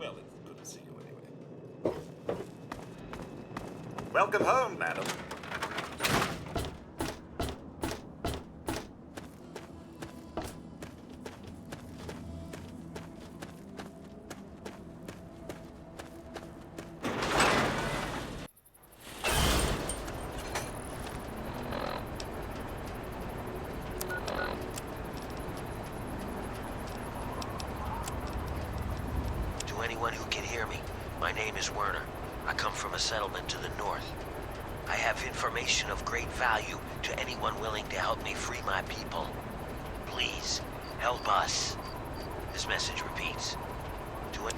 Well, it's good to see you anyway. Welcome home, madam. Anyone who can hear me, my name is Werner. I come from a settlement to the north. I have information of great value to anyone willing to help me free my people. Please, help us. This message repeats. To it.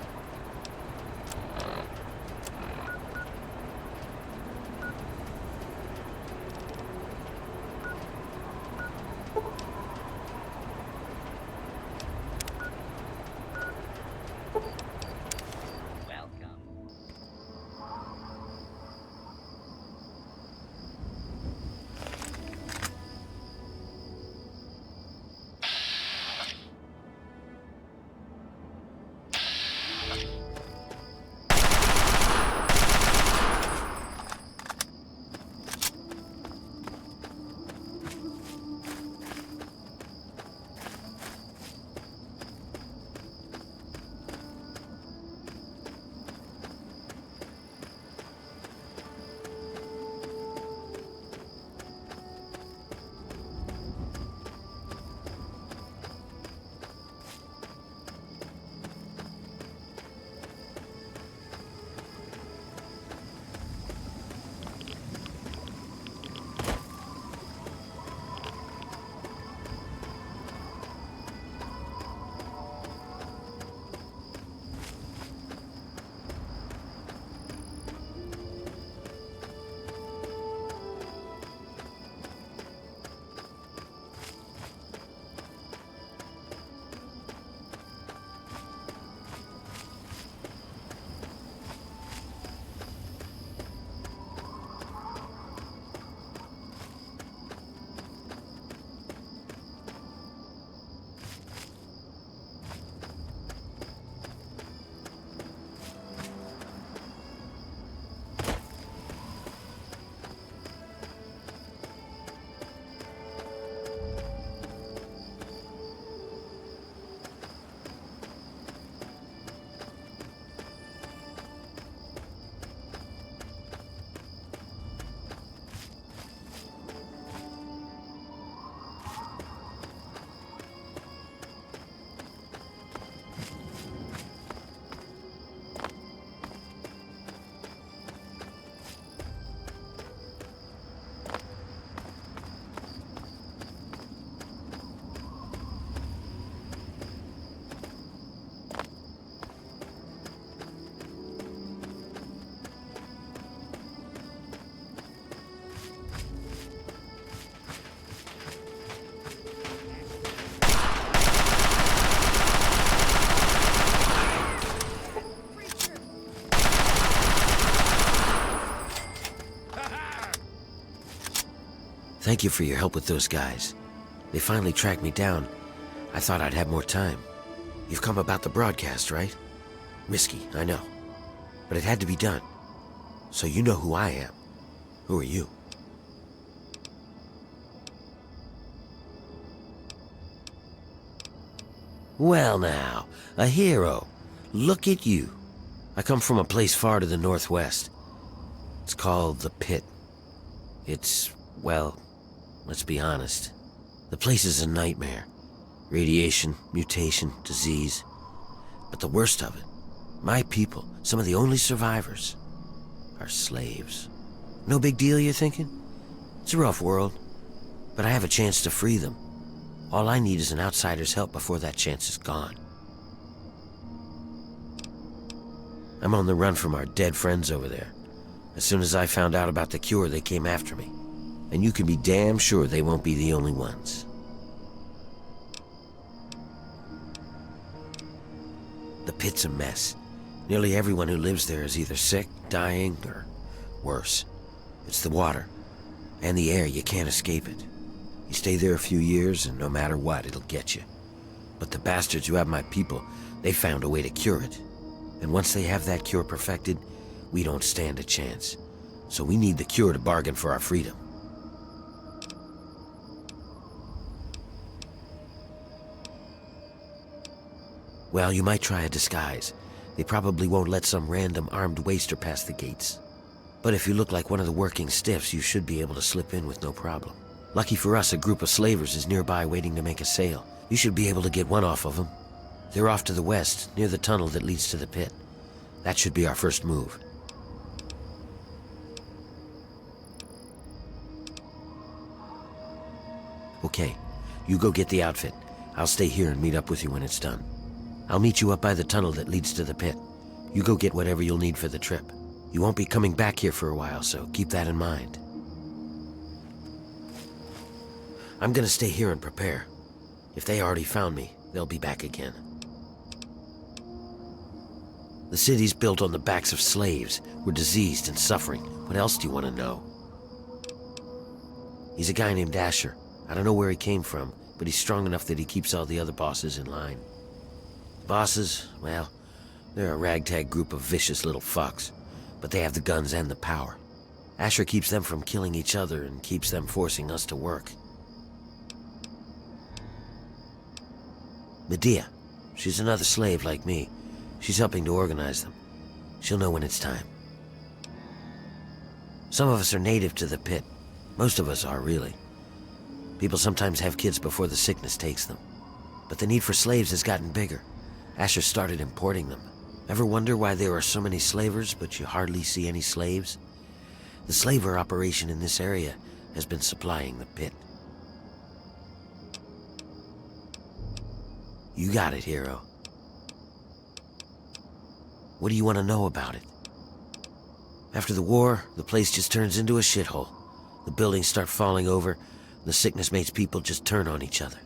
Thank you for your help with those guys. They finally tracked me down. I thought I'd have more time. You've come about the broadcast, right? Risky, I know. But it had to be done. So you know who I am. Who are you? Well now, a hero. Look at you. I come from a place far to the northwest. It's called the Pitt. It's, well, let's be honest. The place is a nightmare. Radiation, mutation, disease. But the worst of it, my people, some of the only survivors, are slaves. No big deal, you're thinking? It's a rough world, but I have a chance to free them. All I need is an outsider's help before that chance is gone. I'm on the run from our dead friends over there. As soon as I found out about the cure, they came after me. And you can be damn sure they won't be the only ones. The Pit's a mess. Nearly everyone who lives there is either sick, dying, or worse. It's the water and the air. You can't escape it. You stay there a few years, and no matter what, it'll get you. But the bastards who have my people, they found a way to cure it. And once they have that cure perfected, we don't stand a chance. So we need the cure to bargain for our freedom. Well, you might try a disguise. They probably won't let some random armed waster past the gates. But if you look like one of the working stiffs, you should be able to slip in with no problem. Lucky for us, a group of slavers is nearby waiting to make a sale. You should be able to get one off of them. They're off to the west, near the tunnel that leads to the pit. That should be our first move. Okay, you go get the outfit. I'll stay here and meet up with you when it's done. I'll meet you up by the tunnel that leads to the pit. You go get whatever you'll need for the trip. You won't be coming back here for a while, so keep that in mind. I'm gonna stay here and prepare. If they already found me, they'll be back again. The city's built on the backs of slaves. We're diseased and suffering. What else do you want to know? He's a guy named Asher. I don't know where he came from, but he's strong enough that he keeps all the other bosses in line. Bosses, well, they're a ragtag group of vicious little fucks, but they have the guns and the power. Asher keeps them from killing each other and keeps them forcing us to work. Medea, she's another slave like me. She's helping to organize them. She'll know when it's time. Some of us are native to the pit. Most of us are, really. People sometimes have kids before the sickness takes them. But the need for slaves has gotten bigger. Asher started importing them. Ever wonder why there are so many slavers, but you hardly see any slaves? The slaver operation in this area has been supplying the pit. You got it, hero. What do you want to know about it? After the war, the place just turns into a shithole. The buildings start falling over, and the sickness makes people just turn on each other.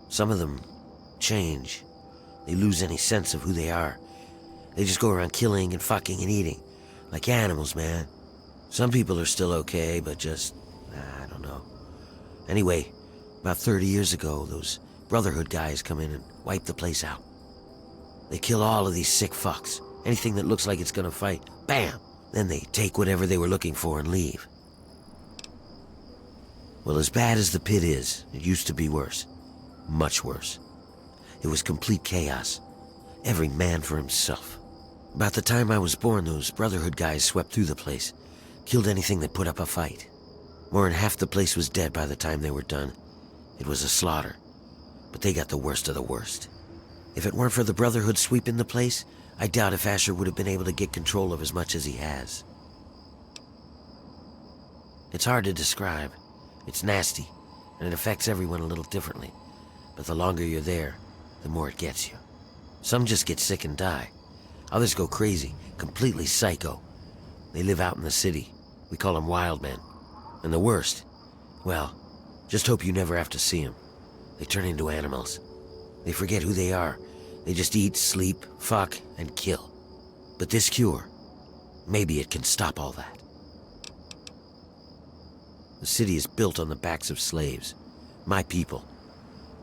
Some of them change. They lose any sense of who they are. They just go around killing and fucking and eating. Like animals, man. Some people are still okay, but just, I don't know. Anyway, about 30 years ago, those Brotherhood guys come in and wipe the place out. They kill all of these sick fucks. Anything that looks like it's gonna fight, bam! Then they take whatever they were looking for and leave. Well, as bad as the pit is, it used to be worse. Much worse. It was complete chaos. Every man for himself. About the time I was born, those Brotherhood guys swept through the place. Killed anything that put up a fight. More than half the place was dead by the time they were done. It was a slaughter. But they got the worst of the worst. If it weren't for the Brotherhood sweeping the place, I doubt if Asher would have been able to get control of as much as he has. It's hard to describe. It's nasty, and it affects everyone a little differently. But the longer you're there, the more it gets you. Some just get sick and die. Others go crazy, completely psycho. They live out in the city. We call them wild men. And the worst, well, just hope you never have to see them. They turn into animals. They forget who they are. They just eat, sleep, fuck, and kill. But this cure, maybe it can stop all that. The city is built on the backs of slaves. My people.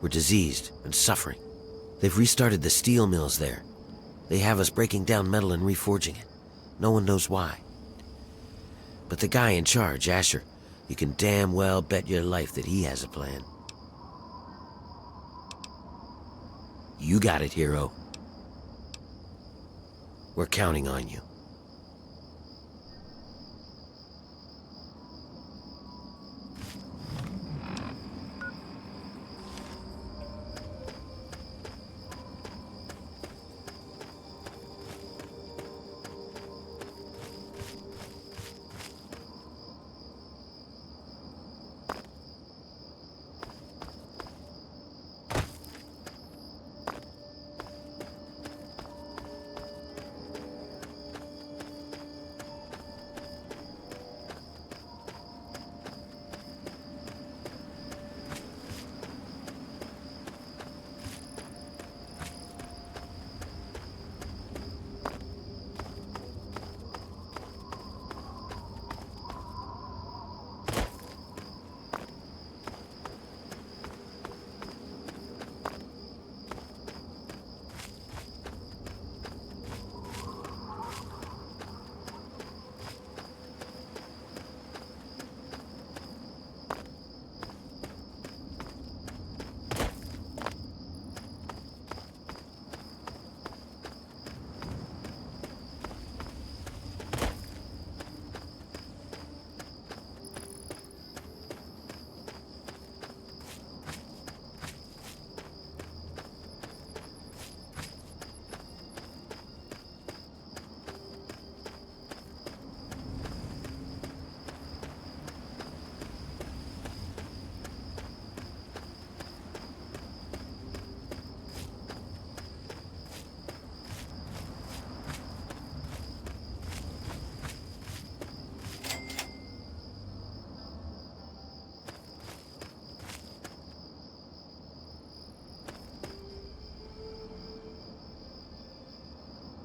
We're diseased and suffering. They've restarted the steel mills there. They have us breaking down metal and reforging it. No one knows why. But the guy in charge, Asher, you can damn well bet your life that he has a plan. You got it, hero. We're counting on you.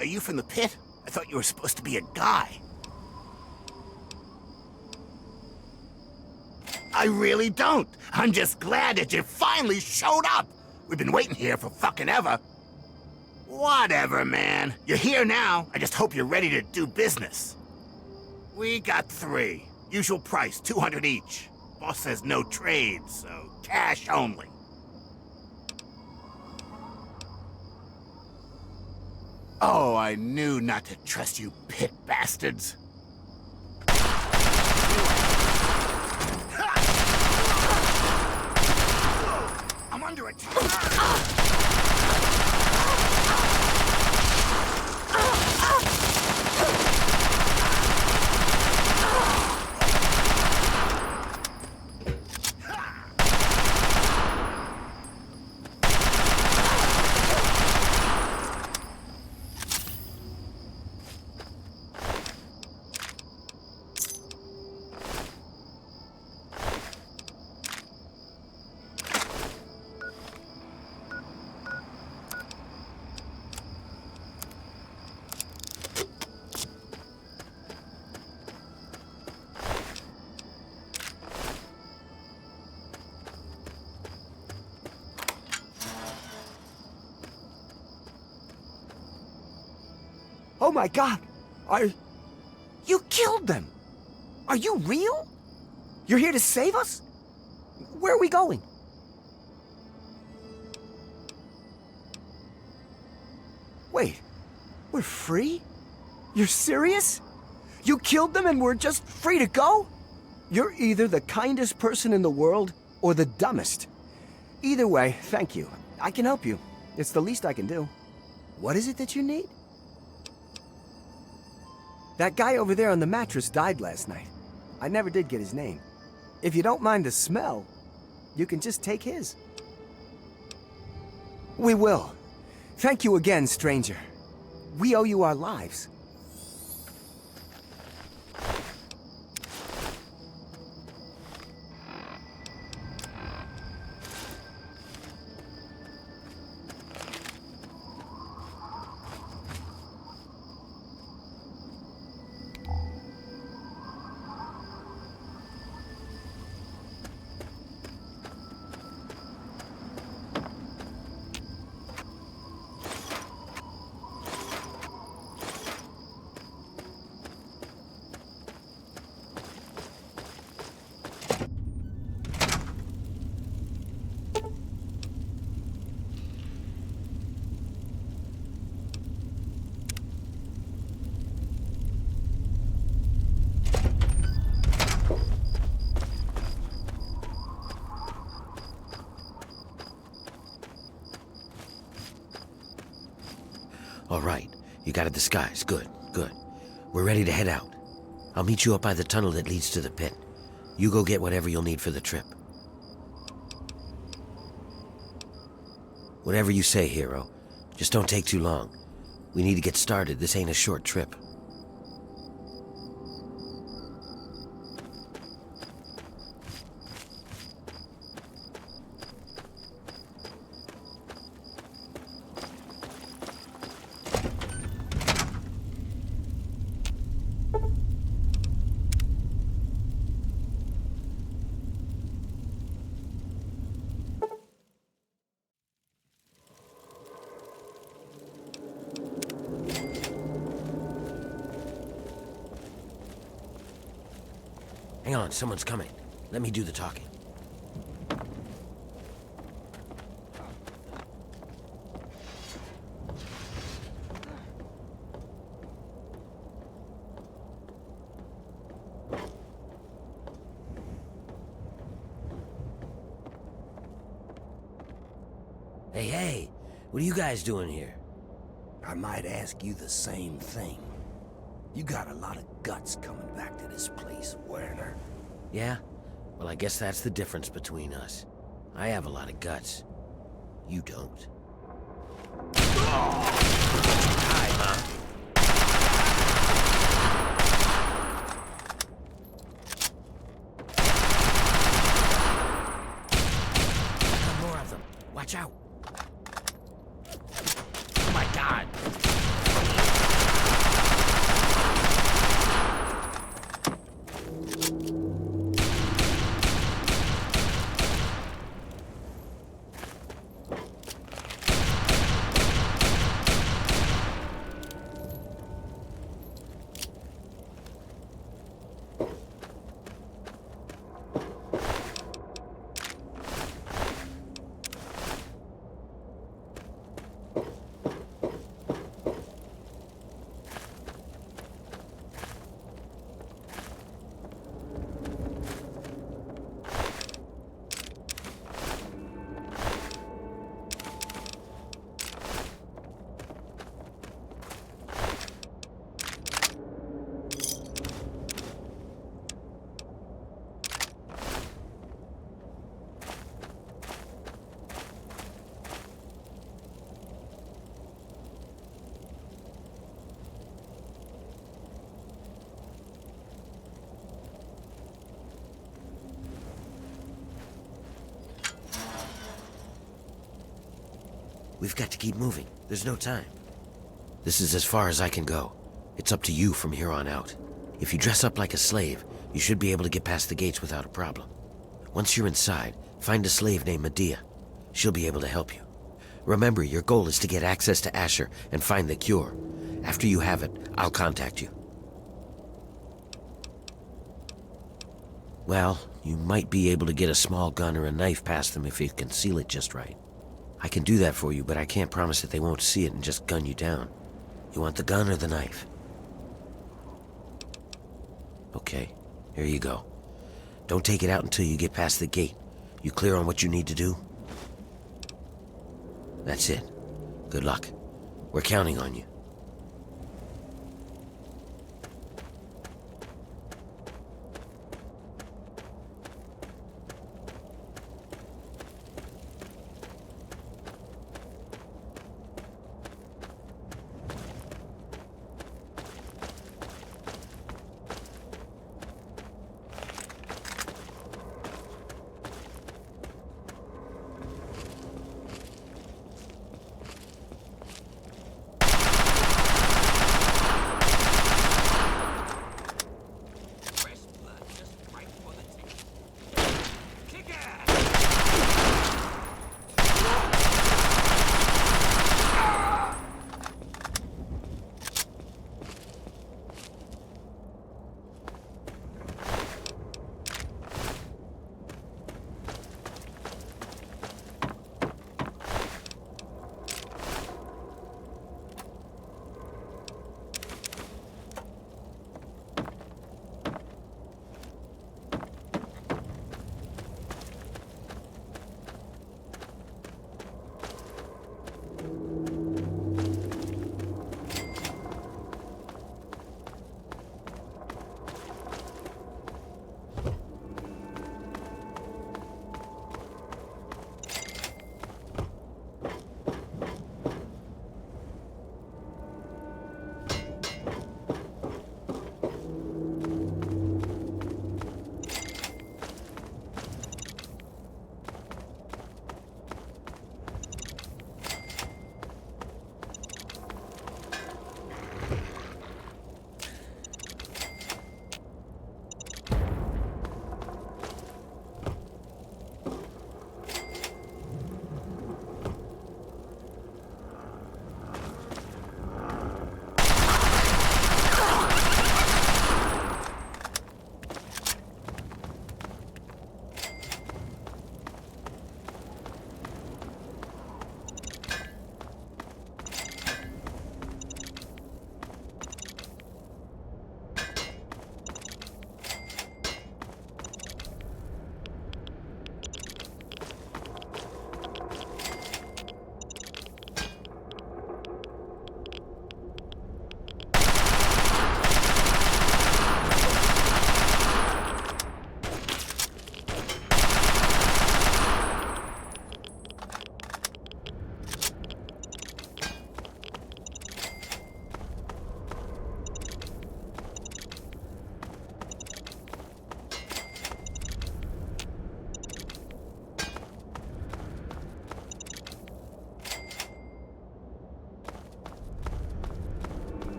Are you from the Pit? I thought you were supposed to be a guy. I really don't. I'm just glad that you finally showed up. We've been waiting here for fucking ever. Whatever, man. You're here now. I just hope you're ready to do business. We got 3. Usual price, 200 each. Boss says no trade, so cash only. Oh, I knew not to trust you Pit bastards. I'm under attack. Oh my God! You killed them! Are you real? You're here to save us? Where are we going? Wait, we're free? You're serious? You killed them and we're just free to go? You're either the kindest person in the world or the dumbest. Either way, thank you. I can help you. It's the least I can do. What is it that you need? That guy over there on the mattress died last night. I never did get his name. If you don't mind the smell, you can just take his. We will. Thank you again, stranger. We owe you our lives. All right, you got a disguise. Good, good. We're ready to head out. I'll meet you up by the tunnel that leads to the pit. You go get whatever you'll need for the trip. Whatever you say, hero. Just don't take too long. We need to get started. This ain't a short trip. Hang on, someone's coming. Let me do the talking. Hey, what are you guys doing here? I might ask you the same thing. You got a lot of guts coming back to this place, Werner. Yeah? Well, I guess that's the difference between us. I have a lot of guts. You don't. Hi, huh? More of them. Watch out. Oh my God. We've got to keep moving. There's no time. This is as far as I can go. It's up to you from here on out. If you dress up like a slave, you should be able to get past the gates without a problem. Once you're inside, find a slave named Medea. She'll be able to help you. Remember, your goal is to get access to Asher and find the cure. After you have it, I'll contact you. Well, you might be able to get a small gun or a knife past them if you conceal it just right. I can do that for you, but I can't promise that they won't see it and just gun you down. You want the gun or the knife? Okay, here you go. Don't take it out until you get past the gate. You clear on what you need to do? That's it. Good luck. We're counting on you.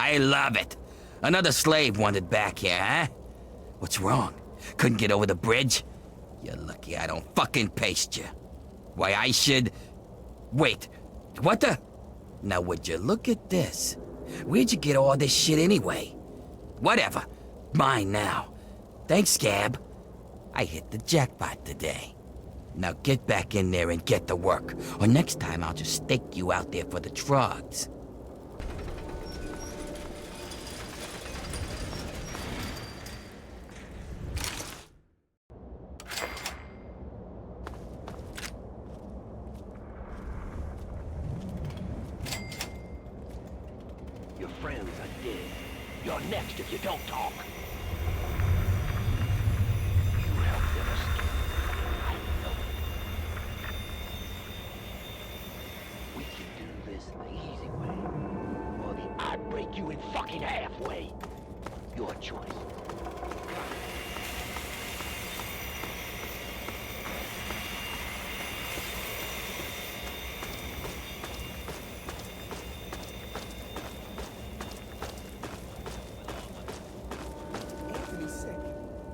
I love it. Another slave wanted back here, huh? What's wrong? Couldn't get over the bridge? You're lucky I don't fucking paste you. Why, I should... Wait, what the... Now would you look at this? Where'd you get all this shit anyway? Whatever. Mine now. Thanks, Scab. I hit the jackpot today. Now get back in there and get to work, or next time I'll just stake you out there for the drugs. Your friends are dead. You're next if you don't talk. You helped them escape. I know it. We can do this the easy way, or the I break you in fucking half way. Your choice. Anthony's sick.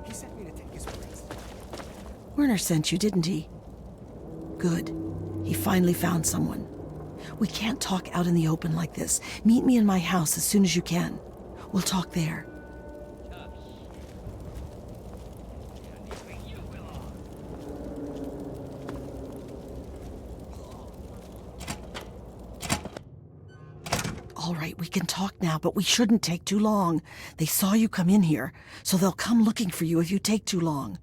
He sent me to take his place. Werner sent you, didn't he? Good. He finally found someone. We can't talk out in the open like this. Meet me in my house as soon as you can. We'll talk there. All right, we can talk now, but we shouldn't take too long. They saw you come in here, so they'll come looking for you if you take too long.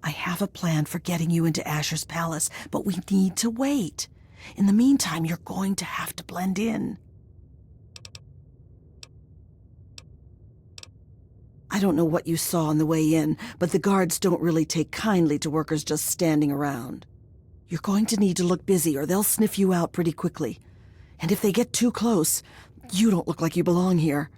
I have a plan for getting you into Asher's palace, but we need to wait. In the meantime, you're going to have to blend in. I don't know what you saw on the way in, but the guards don't really take kindly to workers just standing around. You're going to need to look busy or they'll sniff you out pretty quickly. And if they get too close, you don't look like you belong here.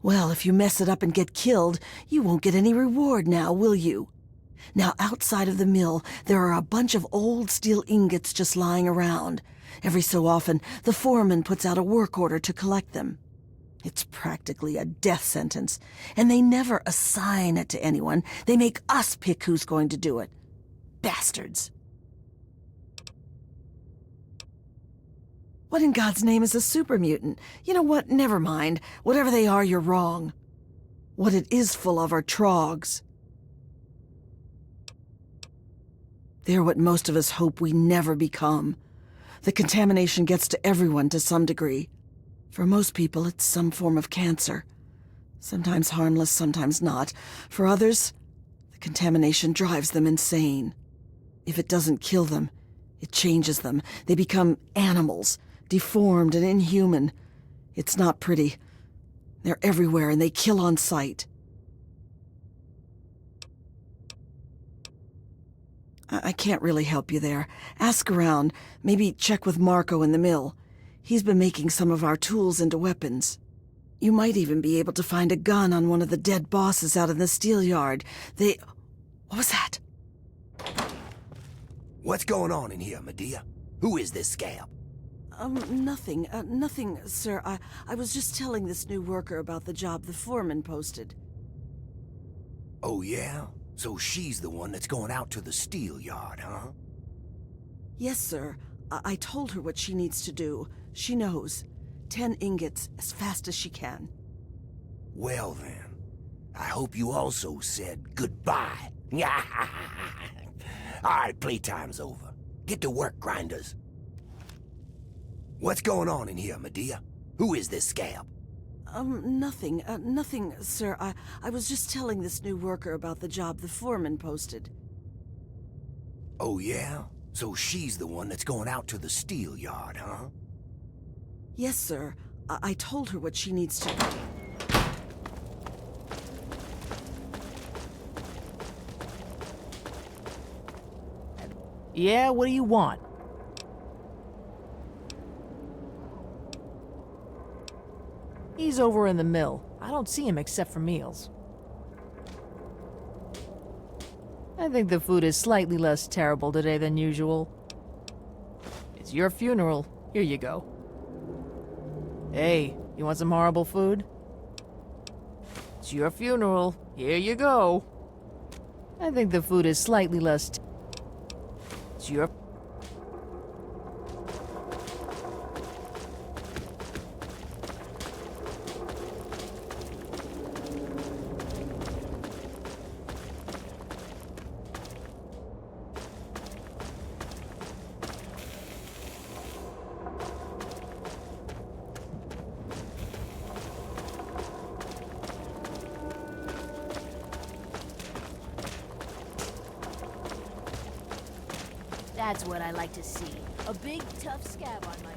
Well, if you mess it up and get killed, you won't get any reward now, will you? Now, outside of the mill, there are a bunch of old steel ingots just lying around. Every so often, the foreman puts out a work order to collect them. It's practically a death sentence, and they never assign it to anyone. They make us pick who's going to do it. Bastards. What in God's name is a super mutant? You know what? Never mind. Whatever they are, you're wrong. What it is full of are trogs. They're what most of us hope we never become. The contamination gets to everyone to some degree. For most people, it's some form of cancer. Sometimes harmless, sometimes not. For others, the contamination drives them insane. If it doesn't kill them, it changes them. They become animals, deformed and inhuman. It's not pretty. They're everywhere and they kill on sight. I can't really help you there. Ask around. Maybe check with Marco in the mill. He's been making some of our tools into weapons. You might even be able to find a gun on one of the dead bosses out in the steel yard. What was that? What's going on in here, Medea? Who is this scab? Nothing. Nothing, sir. I was just telling this new worker about the job the foreman posted. Oh, yeah? So she's the one that's going out to the steel yard, huh? Yes, sir. I told her what she needs to do. She knows. 10 ingots as fast as she can. Well then, I hope you also said goodbye. Alright, playtime's over. Get to work, grinders. What's going on in here, Medea? Who is this scab? Nothing. Nothing, sir. I was just telling this new worker about the job the foreman posted. Oh, yeah? So she's the one that's going out to the steel yard, huh? Yes, sir. I told her what she needs to do. Yeah, what do you want? He's over in the mill. I don't see him except for meals. I think the food is slightly less terrible today than usual. It's your funeral. Here you go. Hey, you want some horrible food? It's your funeral. Here you go. I think the food is slightly less. It's your. That's what I like to see. A big, tough scab on my...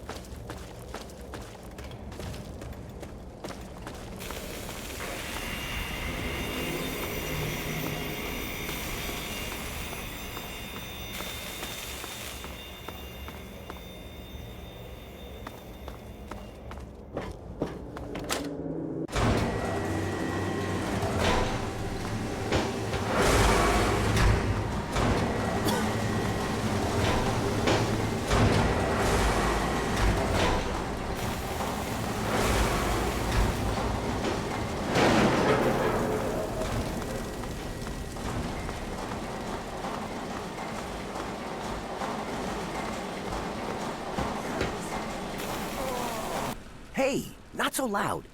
Hey, not so loud.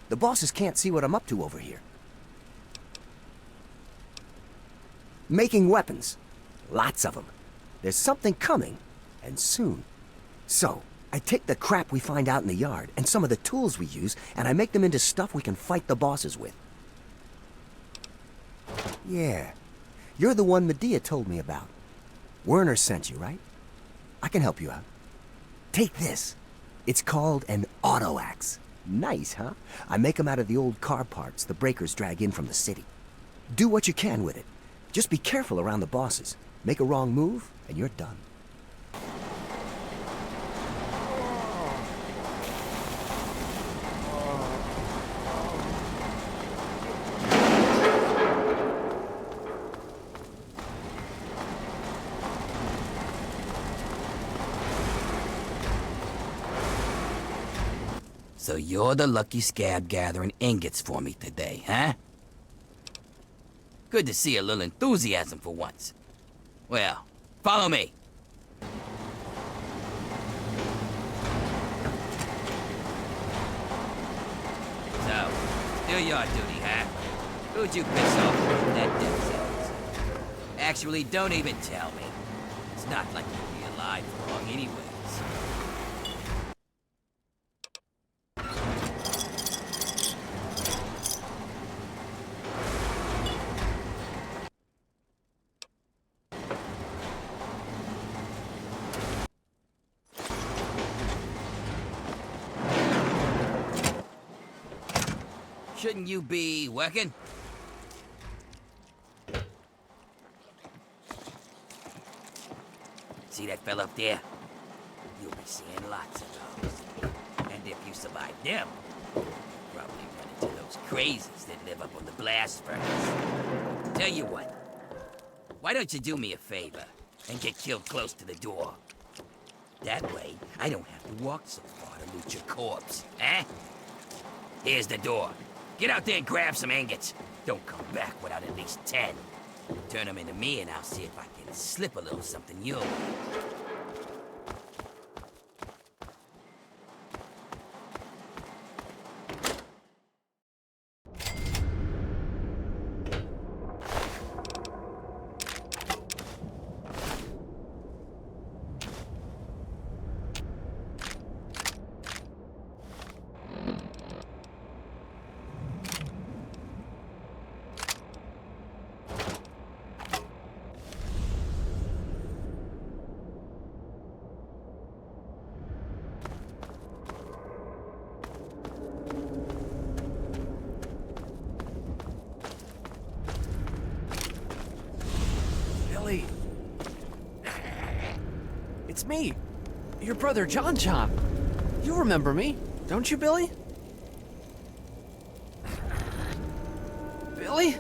The bosses can't see what I'm up to over here. Making weapons. Lots of them. There's something coming, and soon. So, I take the crap we find out in the yard, and some of the tools we use, and I make them into stuff we can fight the bosses with. Yeah. You're the one Medea told me about. Werner sent you, right? I can help you out. Take this. It's called an auto axe. Nice, huh? I make them out of the old car parts the breakers drag in from the city. Do what you can with it. Just be careful around the bosses. Make a wrong move, and you're done. So you're the lucky scab gathering ingots for me today, huh? Good to see a little enthusiasm for once. Well, follow me. So, do your duty, huh? Who'd you piss off with that death? Actually, don't even tell me. It's not like you'll be alive for long anyways. Shouldn't you be working? See that fella up there? You'll be seeing lots of those. And if you survive them, you'll probably run into those crazies that live up on the blast furnace. Tell you what, why don't you do me a favor and get killed close to the door? That way, I don't have to walk so far to loot your corpse, eh? Here's the door. Get out there and grab some ingots. Don't come back without at least 10. Turn them into me and I'll see if I can slip a little something your way. Billy. It's me, your brother John Chop. You remember me, don't you, Billy? Billy?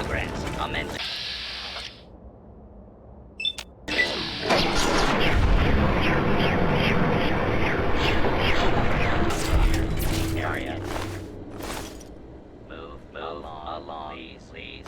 progress. Commence. Area. Move along, please.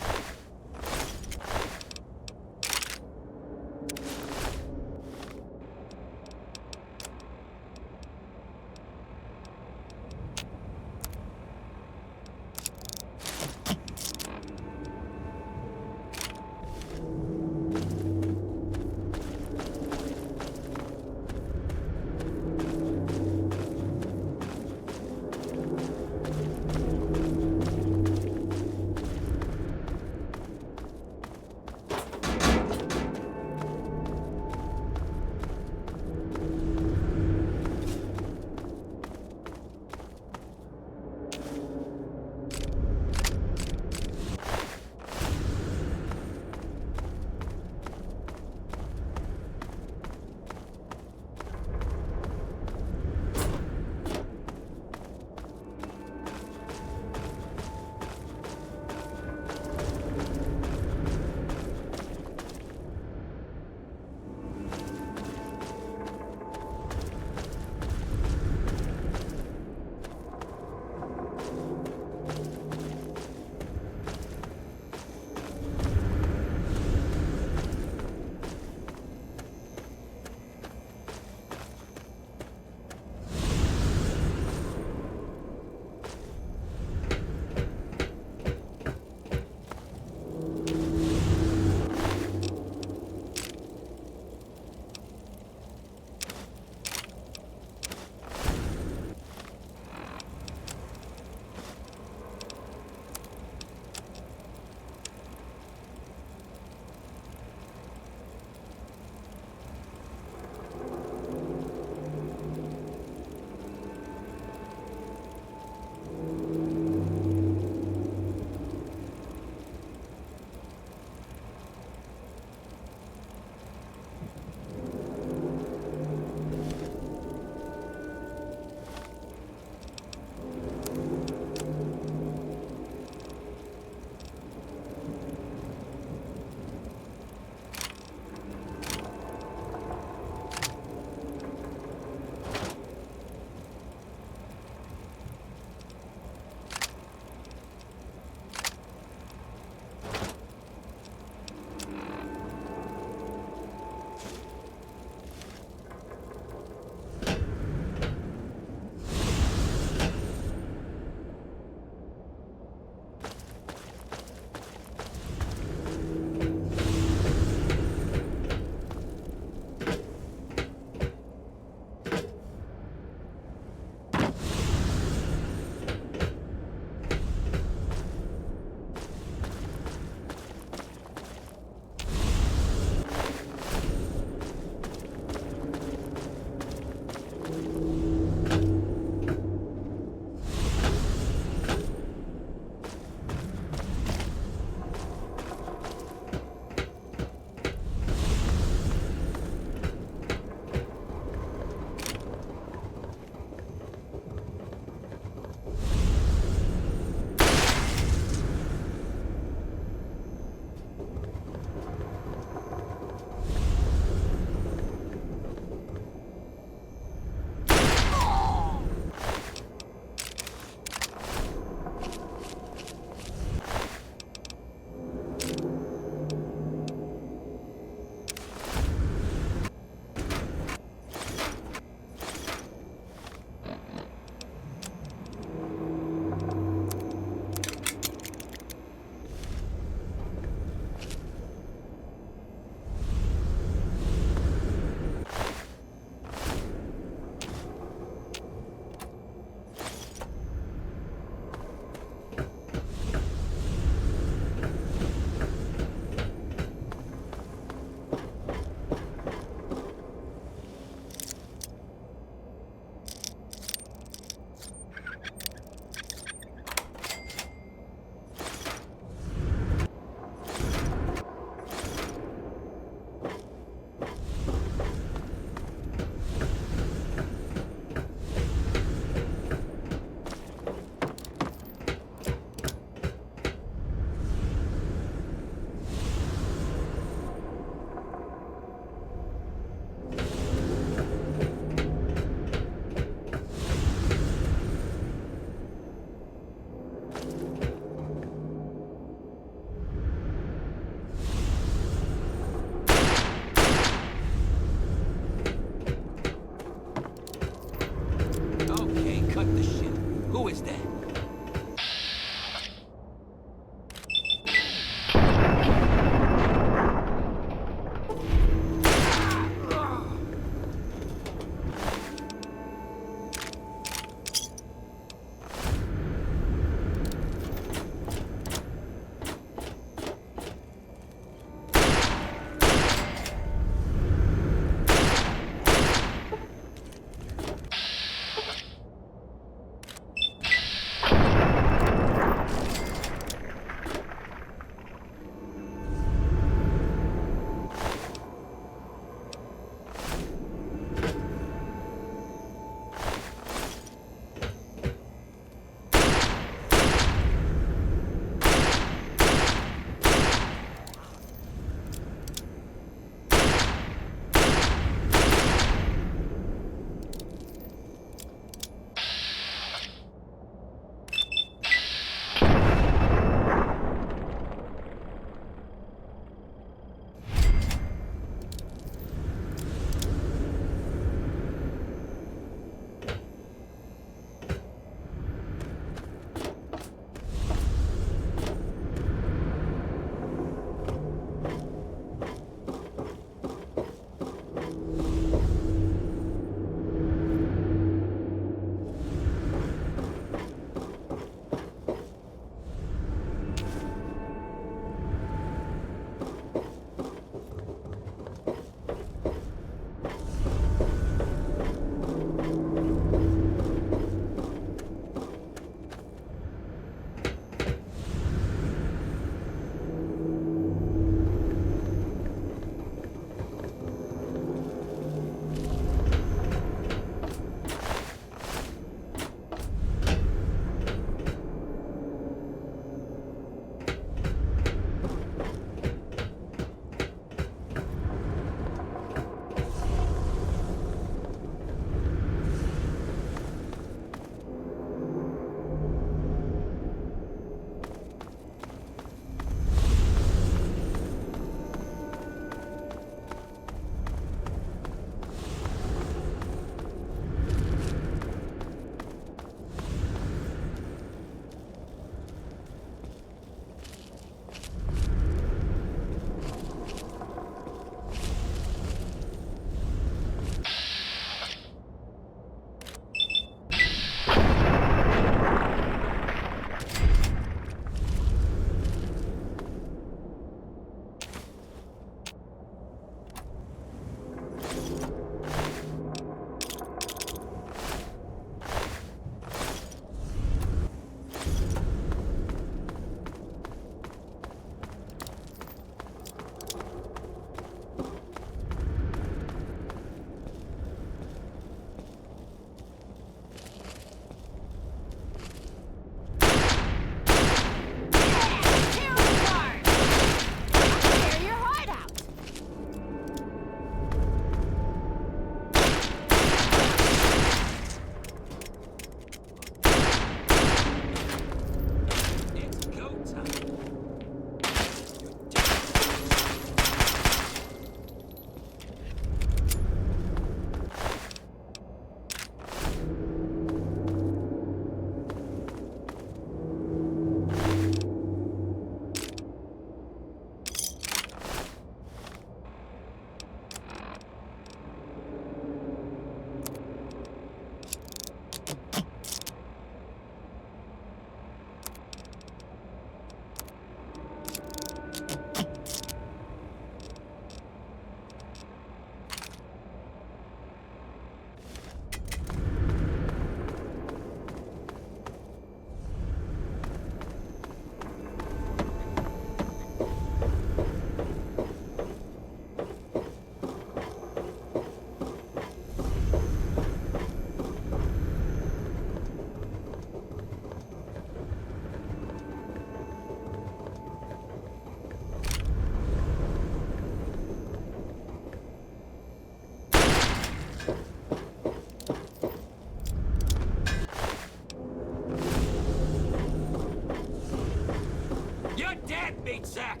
meat sack!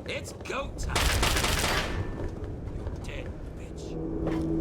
It's go time! You're dead, bitch.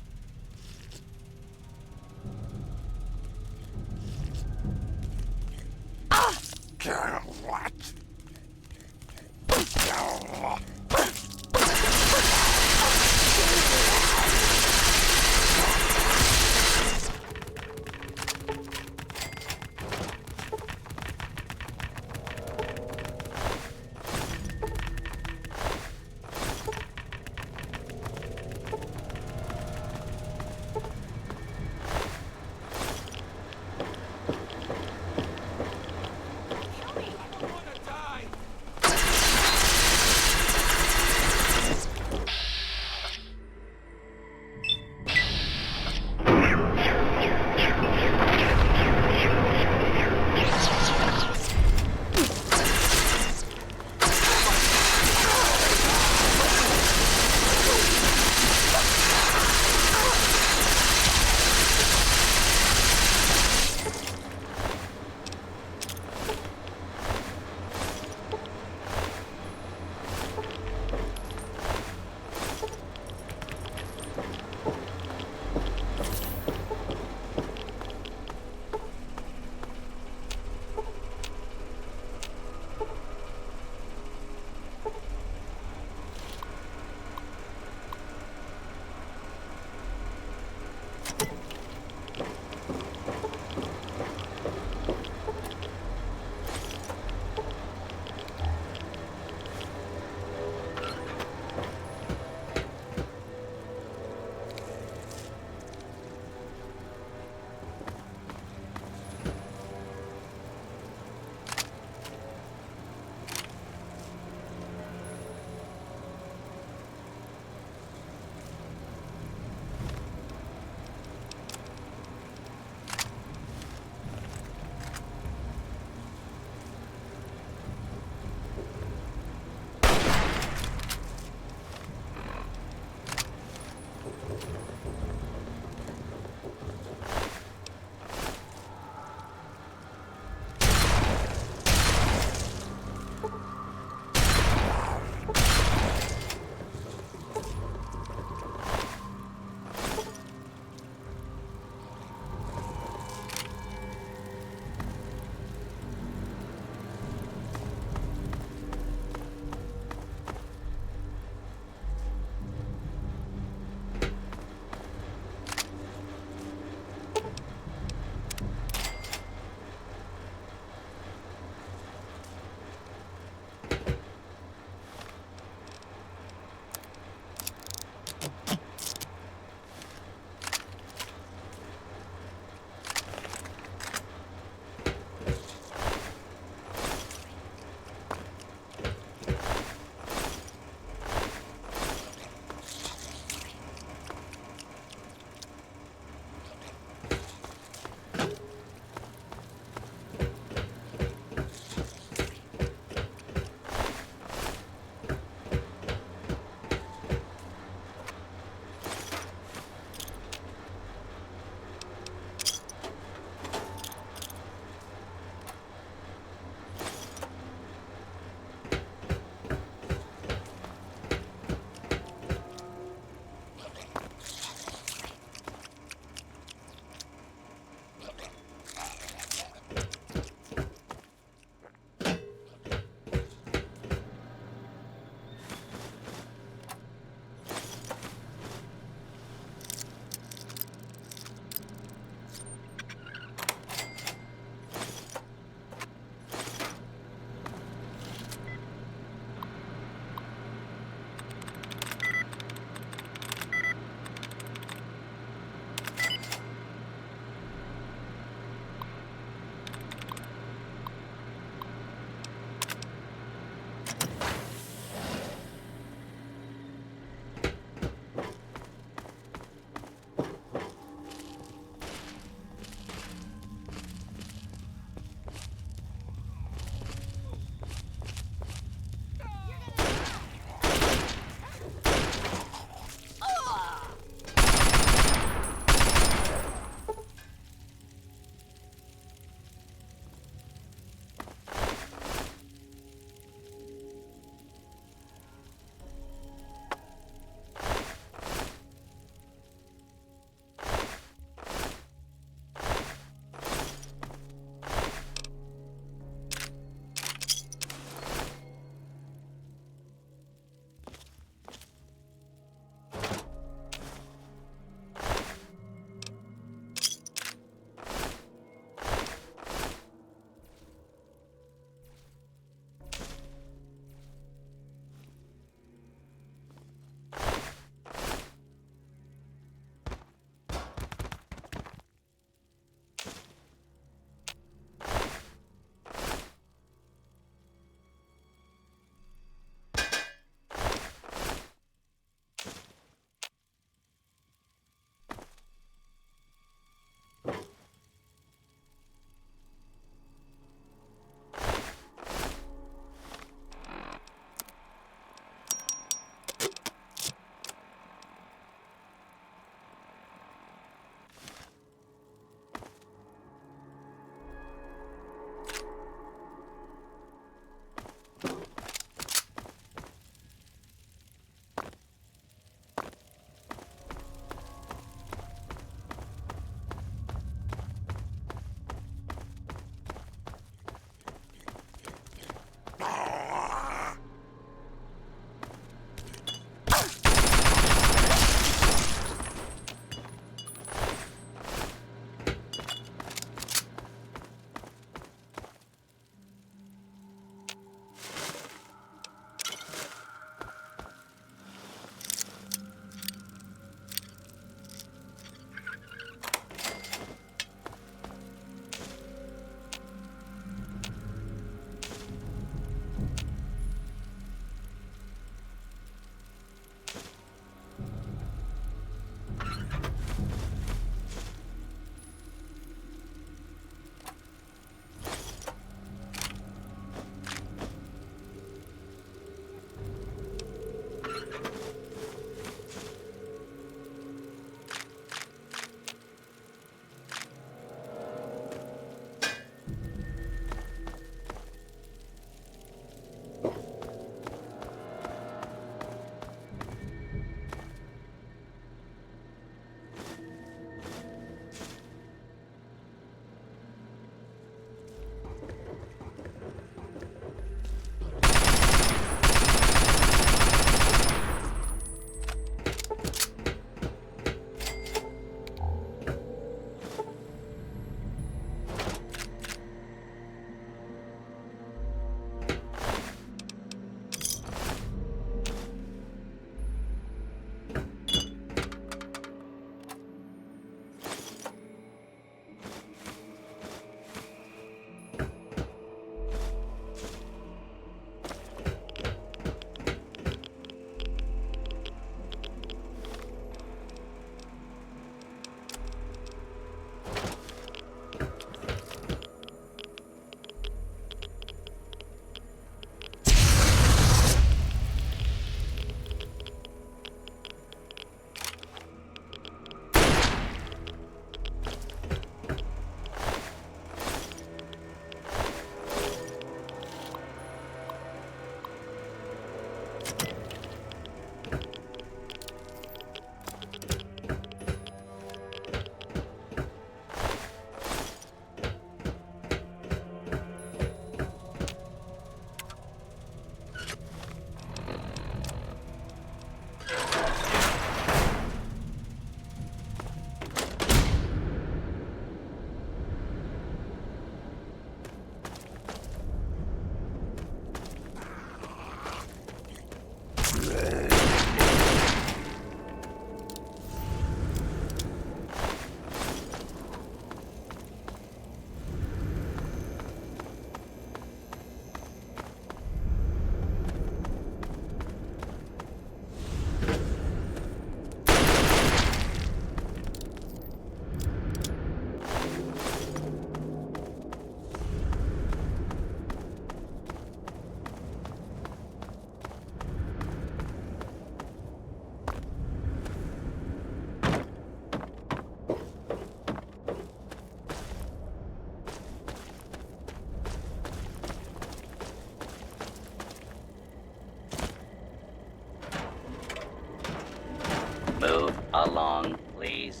along, please.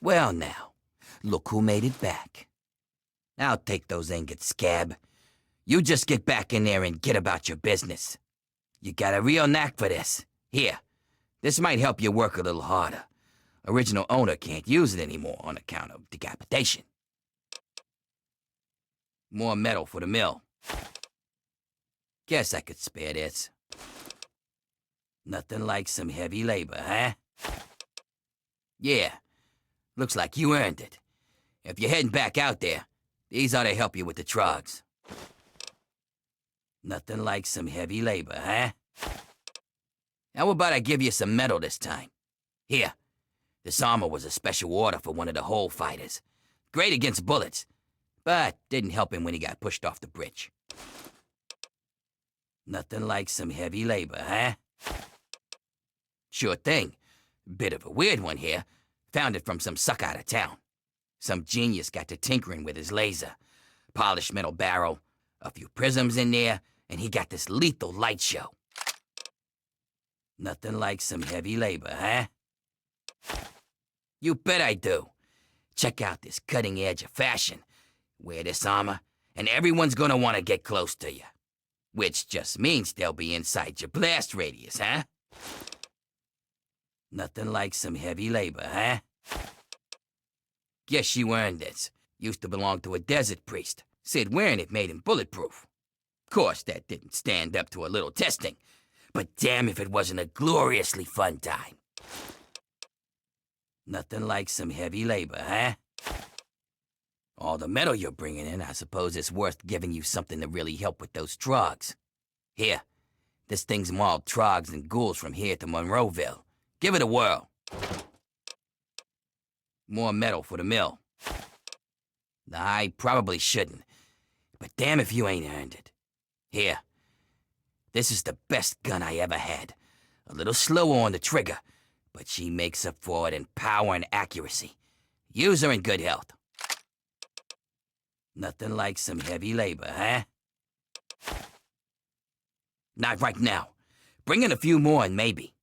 Well now, look who made it back. I'll take those ingots, Scab. You just get back in there and get about your business. You got a real knack for this. Here, this might help you work a little harder. Original owner can't use it anymore on account of decapitation. More metal for the mill. Guess I could spare this. Nothing like some heavy labor, huh? Yeah, looks like you earned it. If you're heading back out there, these ought to help you with the trogs. Nothing like some heavy labor, huh? How about I give you some metal this time? Here, this armor was a special order for one of the hole fighters. Great against bullets, but didn't help him when he got pushed off the bridge. Nothing like some heavy labor, huh? Sure thing. Bit of a weird one here. Found it from some sucker out of town. Some genius got to tinkering with his laser. Polished metal barrel, a few prisms in there, and he got this lethal light show. Nothing like some heavy labor, huh? You bet I do. Check out this cutting edge of fashion. Wear this armor, and everyone's gonna want to get close to you. Which just means they'll be inside your blast radius, huh? Nothing like some heavy labor, huh? Guess you earned this. Used to belong to a desert priest. Said wearing it made him bulletproof. Course, that didn't stand up to a little testing. But damn if it wasn't a gloriously fun time. Nothing like some heavy labor, huh? All the metal you're bringing in, I suppose it's worth giving you something to really help with those trogs. Here, this thing's mauled trogs and ghouls from here to Monroeville. Give it a whirl. More metal for the mill. I probably shouldn't, but damn if you ain't earned it. Here, this is the best gun I ever had. A little slower on the trigger, but she makes up for it in power and accuracy. Use her in good health. Nothing like some heavy labor, huh? Not right now. Bring in a few more and maybe.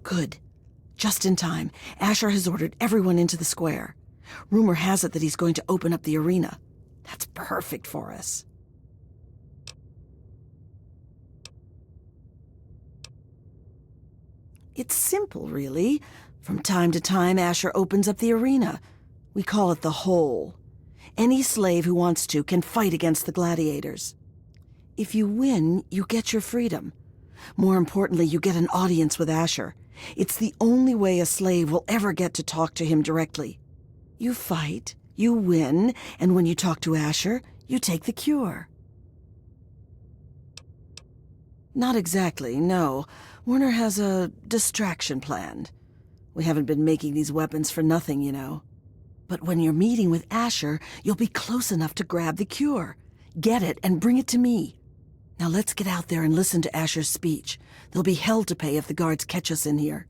Good. Just in time, Asher has ordered everyone into the square. Rumor has it that he's going to open up the arena. That's perfect for us. It's simple, really. From time to time, Asher opens up the arena. We call it the Hole. Any slave who wants to can fight against the gladiators. If you win, you get your freedom. More importantly, you get an audience with Asher. It's the only way a slave will ever get to talk to him directly. You fight, you win, and when you talk to Asher, you take the cure. Not exactly, no. Werner has a distraction planned. We haven't been making these weapons for nothing, you know. But when you're meeting with Asher, you'll be close enough to grab the cure. Get it and bring it to me. Now let's get out there and listen to Asher's speech. There'll be hell to pay if the guards catch us in here.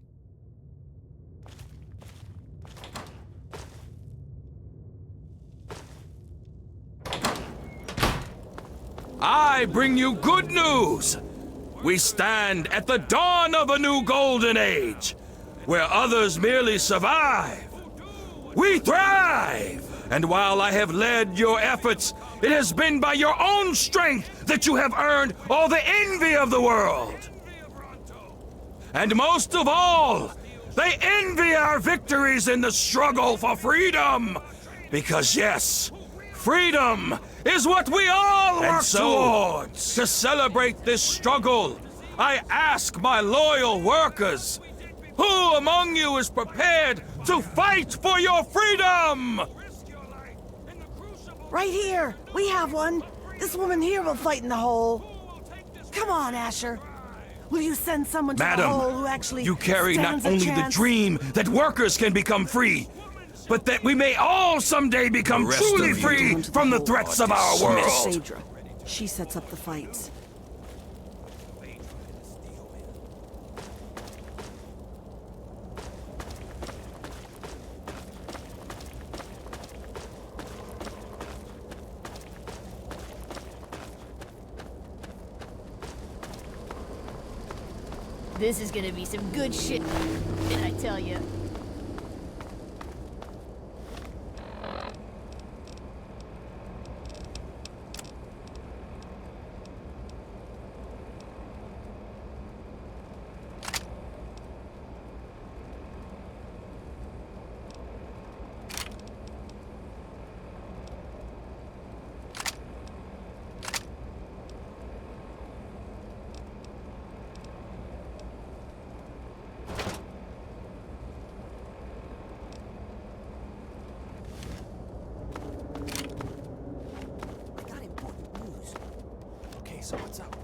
I bring you good news. We stand at the dawn of a new golden age, where others merely survive. We thrive! And while I have led your efforts, it has been by your own strength that you have earned all the envy of the world. And most of all, they envy our victories in the struggle for freedom. Because yes, freedom is what we all work towards. To celebrate this struggle, I ask my loyal workers, who among you is prepared to fight for your freedom? Right here! We have one! This woman here will fight in the hole. Come on, Asher. Will you send someone to the hole who actually you carry not stands a only the chance? dream that workers can become free, but that we may all someday become truly free from the threats of our world. Phaedra. She sets up the fights. This is gonna be some good shit, did I tell you? So what's up?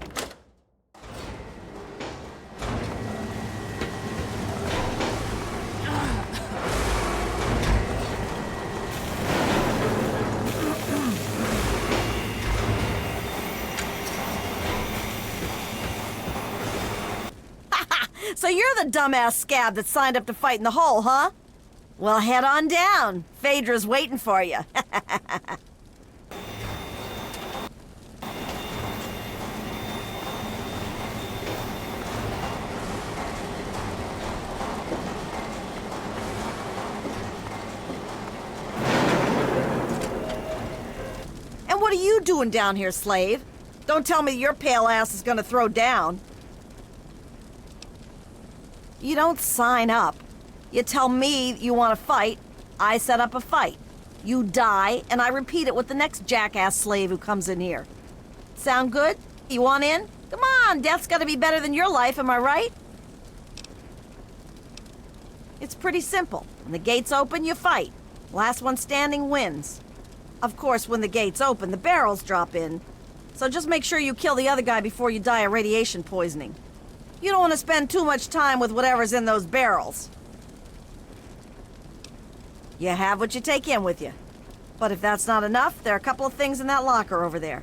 So you're the dumbass scab that signed up to fight in the hole, huh? Well, head on down. Phaedra's waiting for you. What are you doing down here, slave? Don't tell me your pale ass is gonna throw down. You don't sign up. You tell me you want to fight, I set up a fight. You die, and I repeat it with the next jackass slave who comes in here. Sound good? You want in? Come on, death's gotta be better than your life, am I right? It's pretty simple. When the gates open, you fight. Last one standing wins. Of course, when the gates open, the barrels drop in. So just make sure you kill the other guy before you die of radiation poisoning. You don't want to spend too much time with whatever's in those barrels. You have what you take in with you. But if that's not enough, there are a couple of things in that locker over there.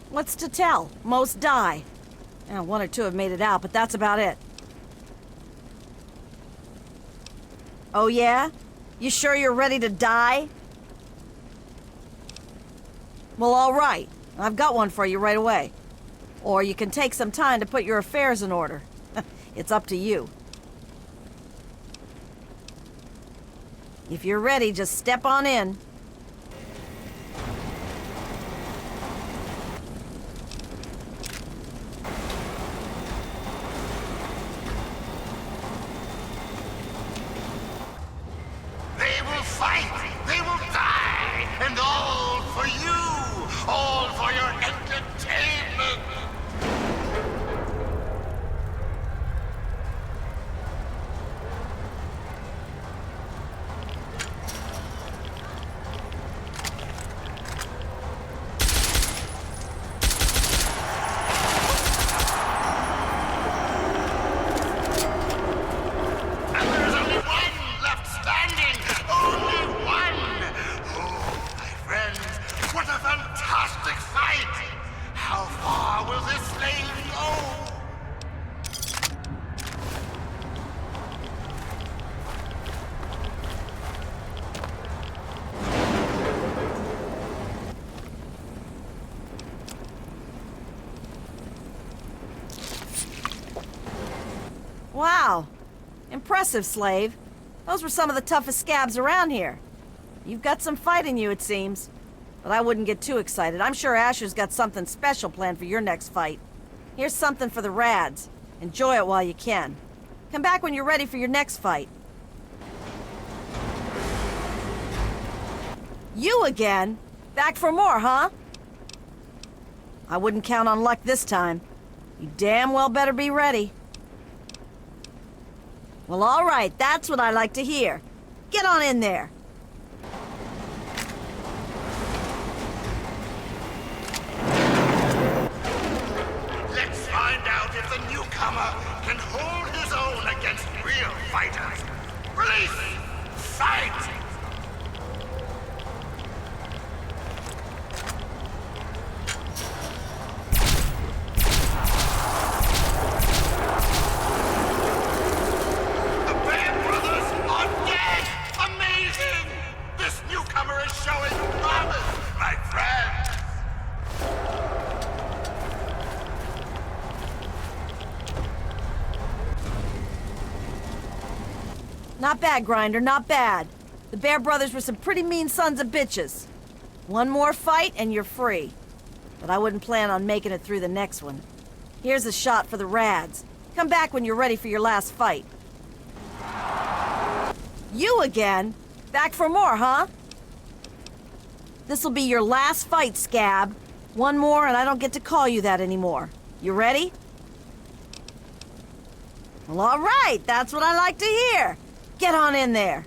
What's to tell? Most die. One or two have made it out, but that's about it. Oh yeah? You sure you're ready to die? Well, all right. I've got one for you right away. Or you can take some time to put your affairs in order. It's up to you. If you're ready, just step on in. They will fight, they will die, and all for you, all for your entertainment. And there's only one left standing, only one. Oh, my friends, what a fantastic fight! How far will this slave go? Wow. Impressive, slave. Those were some of the toughest scabs around here. You've got some fight in you, it seems. But I wouldn't get too excited. I'm sure Asher's got something special planned for your next fight. Here's something for the Rads. Enjoy it while you can. Come back when you're ready for your next fight. You again? Back for more, huh? I wouldn't count on luck this time. You damn well better be ready. Well, all right, that's what I like to hear. Get on in there. Let's find out if the newcomer can hold his own against real fighters. Release! Fight! The Bear Brothers are dead! Amazing! This newcomer is showing promise, my friends! Not bad, Grinder, not bad. The Bear Brothers were some pretty mean sons of bitches. One more fight and you're free. But I wouldn't plan on making it through the next one. Here's a shot for the Rads. Come back when you're ready for your last fight. You again? Back for more, huh? This'll be your last fight, Scab. One more and I don't get to call you that anymore. You ready? Well, all right, that's what I like to hear. Get on in there.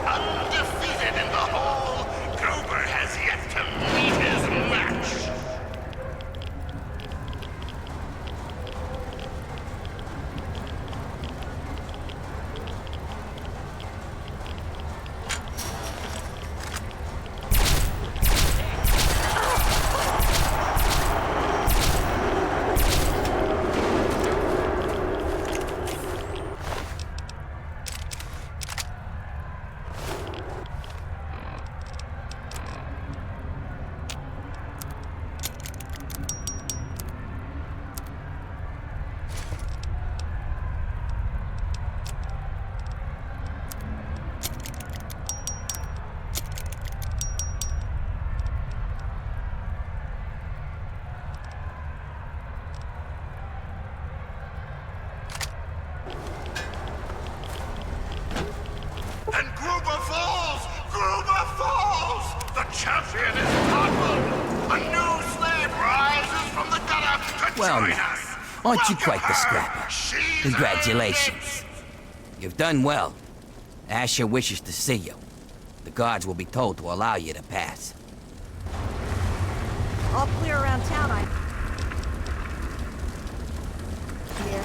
Undefeated in the hole, Gruber has yet to meet his match. And Gruber falls! Gruber falls! The champion is toppled! A new slave rises from the gutter to Well, join now, us! aren't you Welcome quite the her. scrapper? She's Congratulations. You've done well. Asher wishes to see you. The guards will be told to allow you to pass. All clear around town, Here.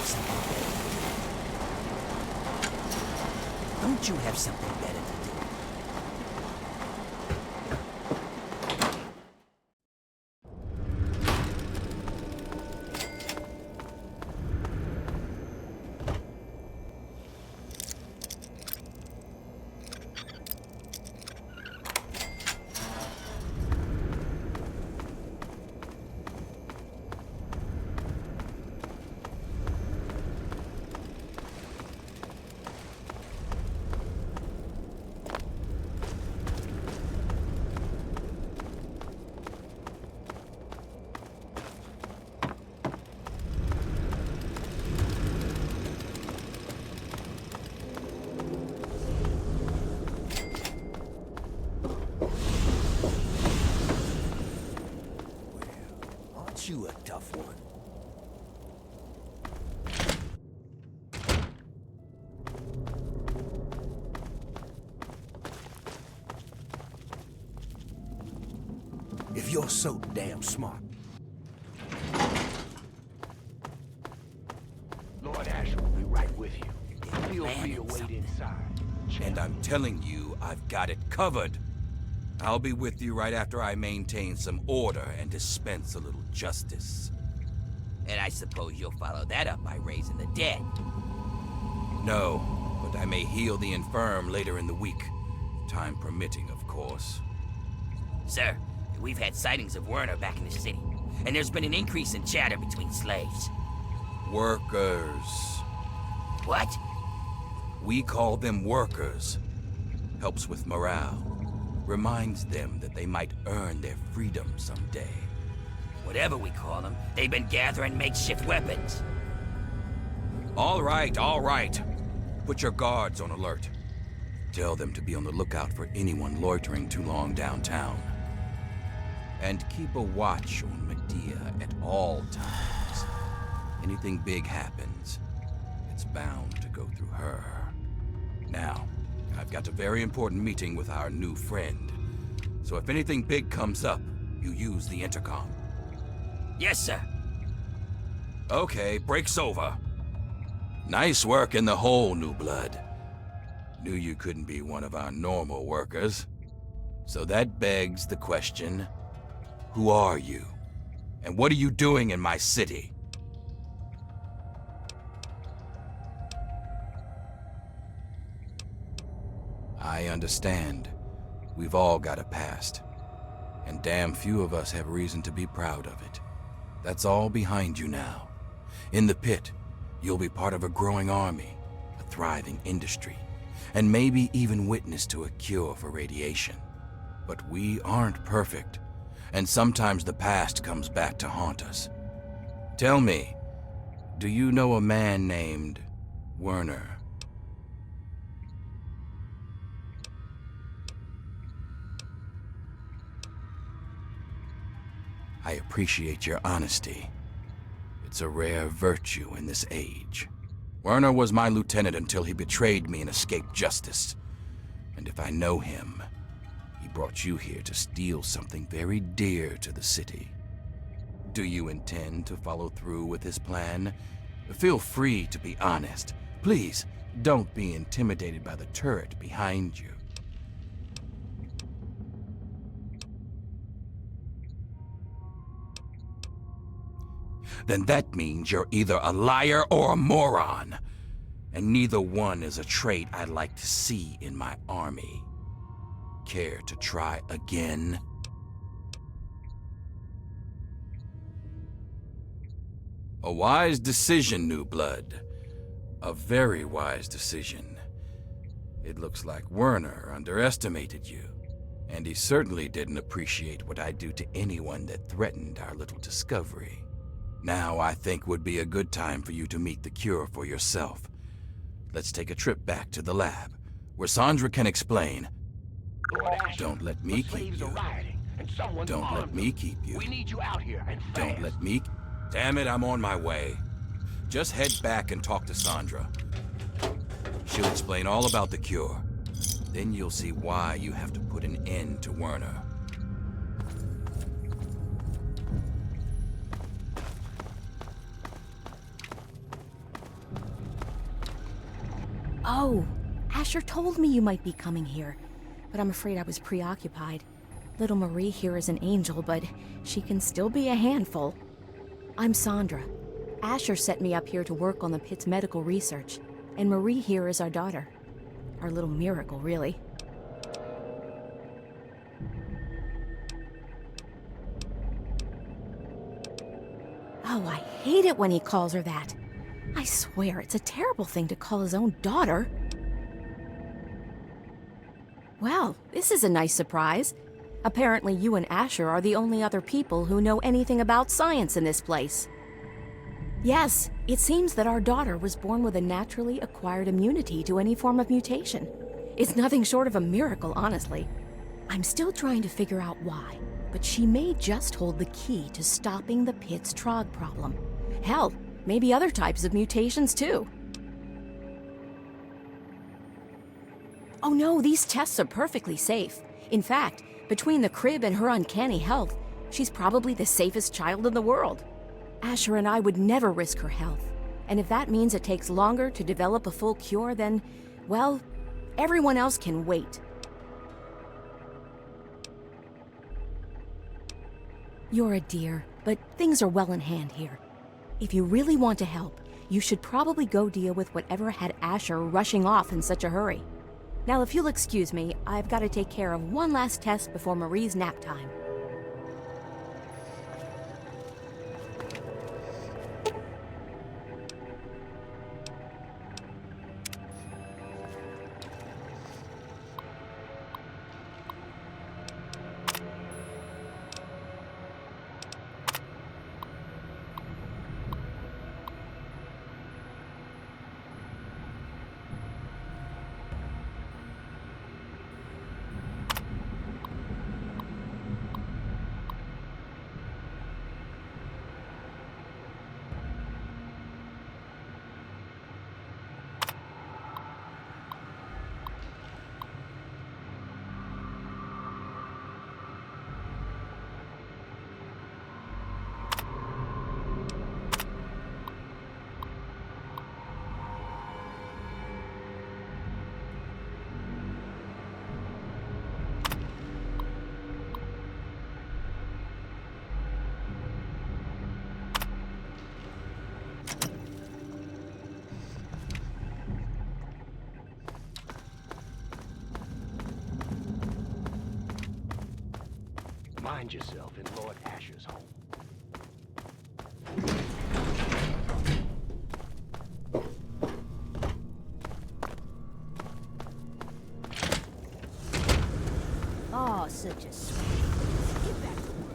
something better? Don't you have something better to do? Aren't you a tough one? If you're so damn smart. Lord Ash will be right with you. Feel free to wait inside. And I'm telling you, I've got it covered. I'll be with you right after I maintain some order and dispense a little justice. And I suppose you'll follow that up by raising the dead. No, but I may heal the infirm later in the week. Time permitting, of course. Sir, we've had sightings of Werner back in the city, and there's been an increase in chatter between slaves. Workers. What? We call them workers. Helps with morale. Reminds them that they might earn their freedom someday. Whatever we call them, they've been gathering makeshift weapons. All right, all right. Put your guards on alert. Tell them to be on the lookout for anyone loitering too long downtown. And keep a watch on Medea at all times. Anything big happens, it's bound to go through her. Now, I've got a very important meeting with our new friend. So if anything big comes up, you use the intercom. Yes, sir. Okay, break's over. Nice work in the hole, New Blood. Knew you couldn't be one of our normal workers. So that begs the question, who are you? And what are you doing in my city? I understand. We've all got a past. And damn few of us have reason to be proud of it. That's all behind you now. In the pit, you'll be part of a growing army, a thriving industry, and maybe even witness to a cure for radiation. But we aren't perfect, and sometimes the past comes back to haunt us. Tell me, do you know a man named Werner? I appreciate your honesty. It's a rare virtue in this age. Werner was my lieutenant until he betrayed me and escaped justice. And if I know him, he brought you here to steal something very dear to the city. Do you intend to follow through with his plan? Feel free to be honest. Please, don't be intimidated by the turret behind you. Then that means you're either a liar or a moron. And neither one is a trait I'd like to see in my army. Care to try again? A wise decision, New Blood. A very wise decision. It looks like Werner underestimated you. And he certainly didn't appreciate what I do to anyone that threatened our little discovery. Now I think would be a good time for you to meet the cure for yourself. Let's take a trip back to the lab, where Sandra can explain. Don't let me keep you. Don't let me keep you. We need you out here and fast. Don't let me... Damn it, I'm on my way. Just head back and talk to Sandra. She'll explain all about the cure. Then you'll see why you have to put an end to Werner. Oh, Asher told me you might be coming here, but I'm afraid I was preoccupied. Little Marie here is an angel, but she can still be a handful. I'm Sandra. Asher set me up here to work on the Pitt's medical research, and Marie here is our daughter. Our little miracle, really. Oh, I hate it when he calls her that. I swear, it's a terrible thing to call his own daughter. Well, this is a nice surprise. Apparently you and Asher are the only other people who know anything about science in this place. Yes, it seems that our daughter was born with a naturally acquired immunity to any form of mutation. It's nothing short of a miracle, honestly. I'm still trying to figure out why, but she may just hold the key to stopping the Pitt's Trog problem. Hell, maybe other types of mutations too. Oh no, these tests are perfectly safe. In fact, between the crib and her uncanny health, she's probably the safest child in the world. Asher and I would never risk her health. And if that means it takes longer to develop a full cure, then, well, everyone else can wait. You're a dear, but things are well in hand here. If you really want to help, you should probably go deal with whatever had Asher rushing off in such a hurry. Now, if you'll excuse me, I've got to take care of one last test before Marie's nap time. Mind yourself in Lord Asher's home. Oh, such a sweet. Get back to work.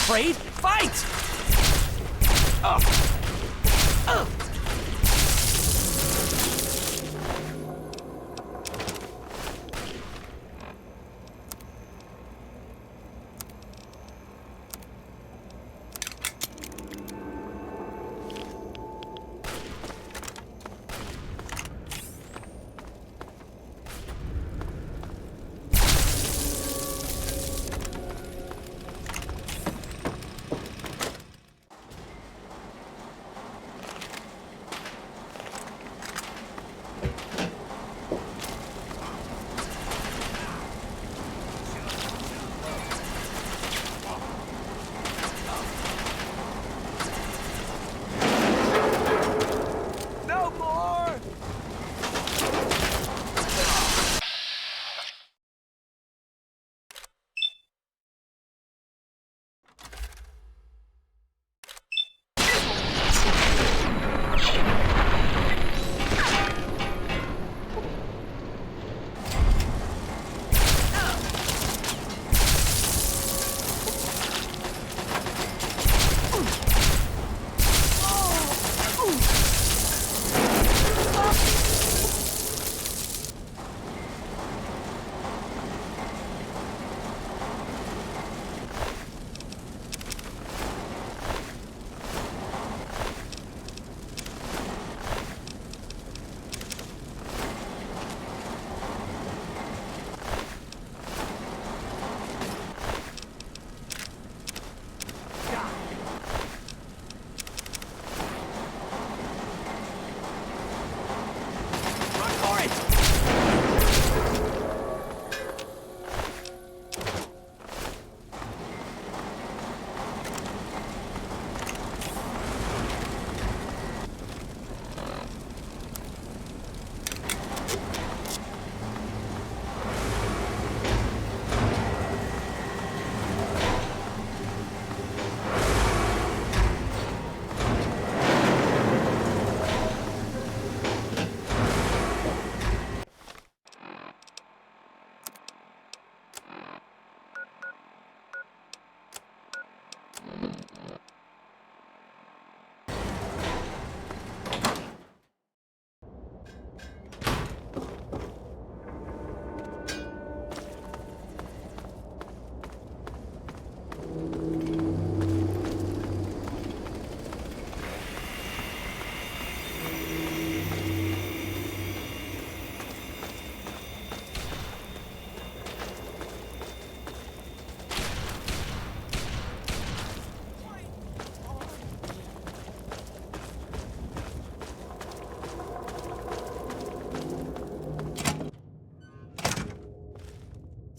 Afraid? Fight!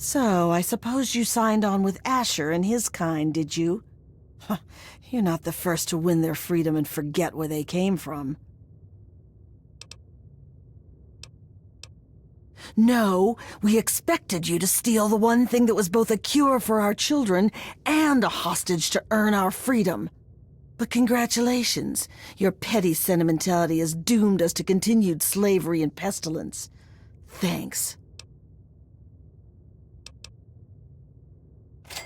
So, I suppose you signed on with Asher and his kind, did you? Huh, you're not the first to win their freedom and forget where they came from. No, we expected you to steal the one thing that was both a cure for our children and a hostage to earn our freedom. But congratulations, your petty sentimentality has doomed us to continued slavery and pestilence. Thanks.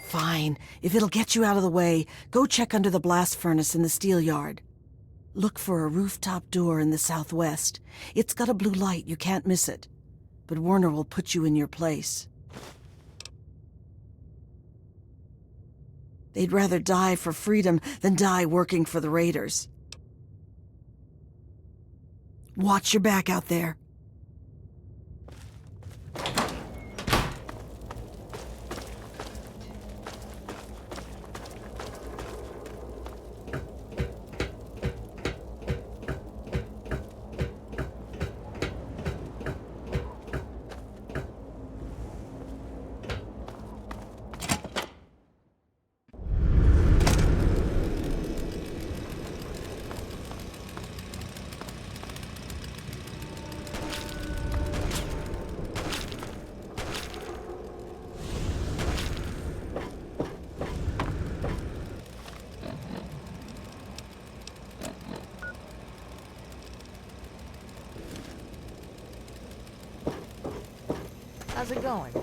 Fine. If it'll get you out of the way, go check under the blast furnace in the steel yard. Look for a rooftop door in the southwest. It's got a blue light, you can't miss it. But Werner will put you in your place. They'd rather die for freedom than die working for the Raiders. Watch your back out there. How's it going?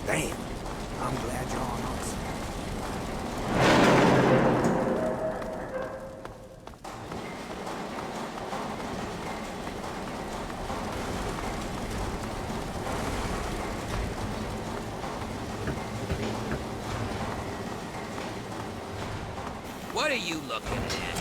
Damn. I'm glad you're on us. What are you looking at?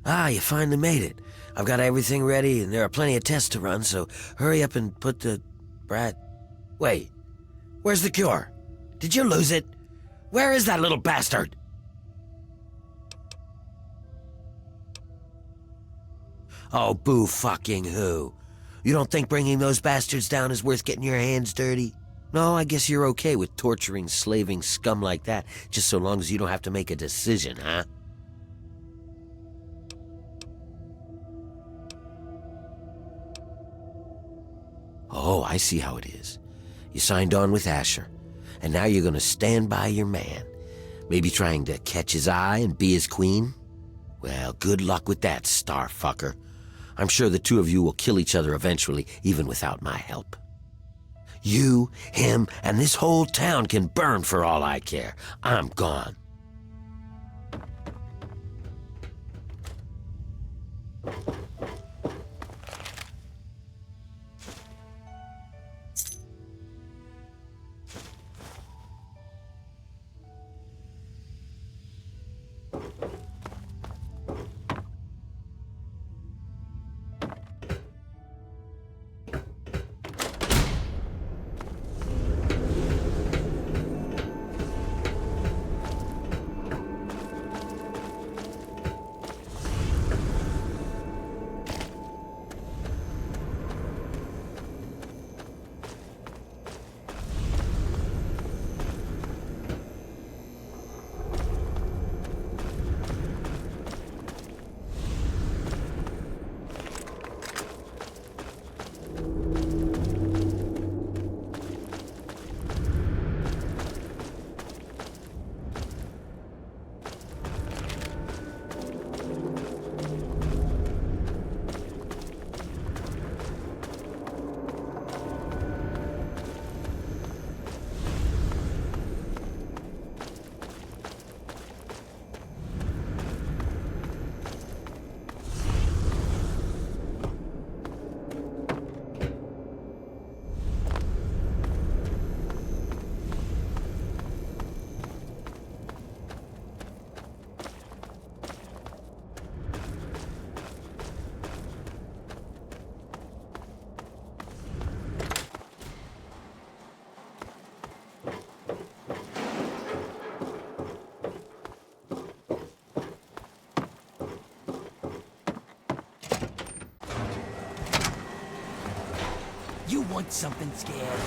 Ah, you finally made it. I've got everything ready, and there are plenty of tests to run, so hurry up and put the... Wait, where's the cure? Did you lose it? Where is that little bastard? Oh, boo fucking who? You don't think bringing those bastards down is worth getting your hands dirty? No, I guess you're okay with torturing, slaving scum like that, just so long as you don't have to make a decision, huh? Oh, I see how it is. You signed on with Asher, and now you're gonna stand by your man. Maybe trying to catch his eye and be his queen? Well, good luck with that, starfucker. I'm sure the two of you will kill each other eventually, even without my help. You, him, and this whole town can burn for all I care. I'm gone. You want something scared?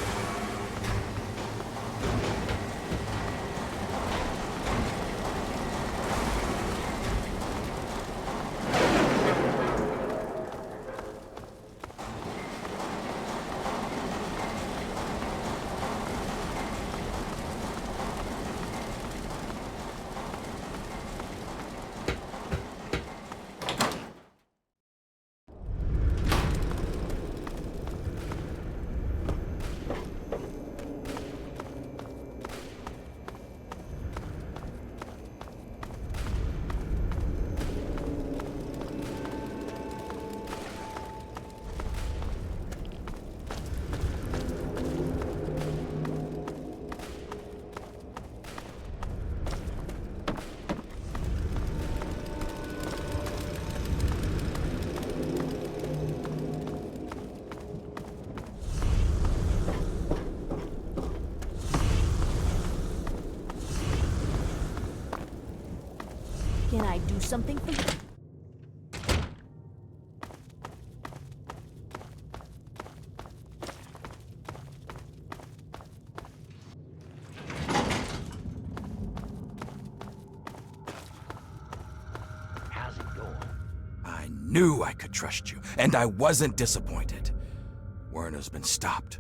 Can I do something for you? How's it going? I knew I could trust you, and I wasn't disappointed. Werner's been stopped.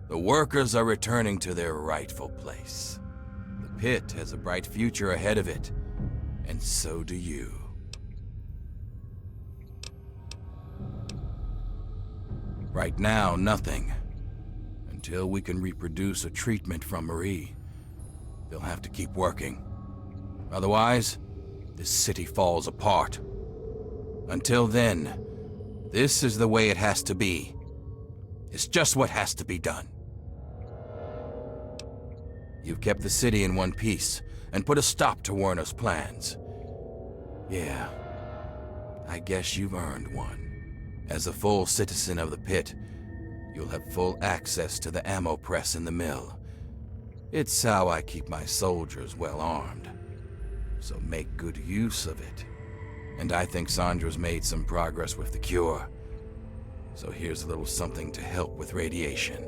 The workers are returning to their rightful place. The pit has a bright future ahead of it, and so do you. Right now, nothing. Until we can reproduce a treatment from Marie, they'll have to keep working. Otherwise, this city falls apart. Until then, this is the way it has to be. It's just what has to be done. You've kept the city in one piece and put a stop to Werner's plans. Yeah, I guess you've earned one. As a full citizen of the Pit, you'll have full access to the ammo press in the mill. It's how I keep my soldiers well armed. So make good use of it. And I think Sandra's made some progress with the cure. So here's a little something to help with radiation.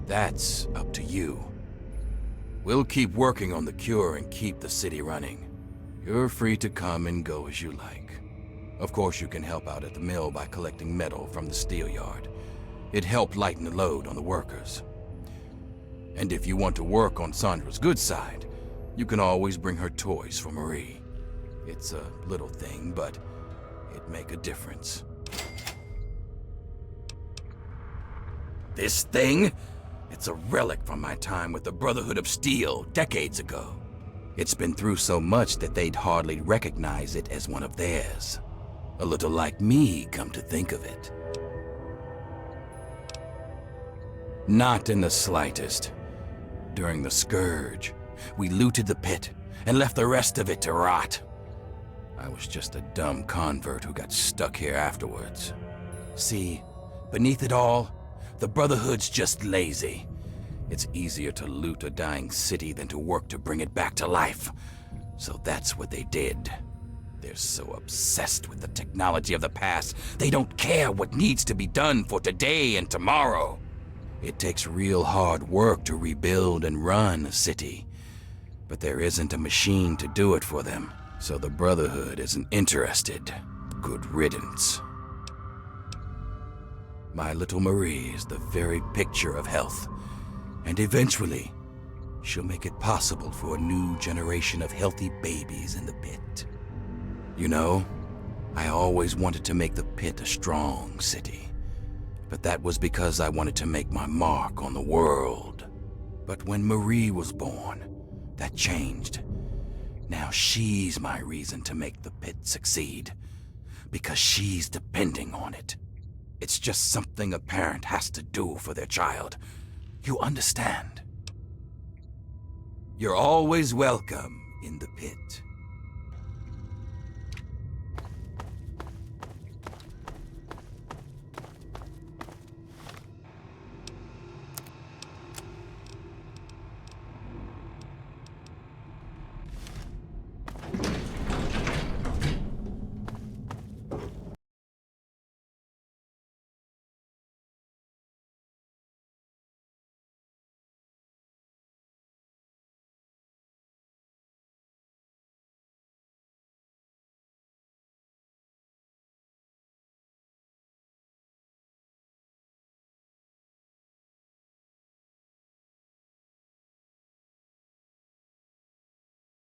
That's up to you. We'll keep working on the cure and keep the city running. You're free to come and go as you like. Of course, you can help out at the mill by collecting metal from the steel yard. It helped lighten the load on the workers. And if you want to work on Sandra's good side, you can always bring her toys for Marie. It's a little thing, but it'd make a difference. This thing? It's a relic from my time with the Brotherhood of Steel decades ago. It's been through so much that they'd hardly recognize it as one of theirs. A little like me, come to think of it. Not in the slightest. During the Scourge, we looted the Pit and left the rest of it to rot. I was just a dumb convert who got stuck here afterwards. See, beneath it all, the Brotherhood's just lazy. It's easier to loot a dying city than to work to bring it back to life. So that's what they did. They're so obsessed with the technology of the past, they don't care what needs to be done for today and tomorrow. It takes real hard work to rebuild and run a city. But there isn't a machine to do it for them, so the Brotherhood isn't interested. Good riddance. My little Marie is the very picture of health. And eventually, she'll make it possible for a new generation of healthy babies in the Pit. You know, I always wanted to make the Pit a strong city. But that was because I wanted to make my mark on the world. But when Marie was born, that changed. Now she's my reason to make the Pit succeed. Because she's depending on it. It's just something a parent has to do for their child. You understand? You're always welcome in the Pit.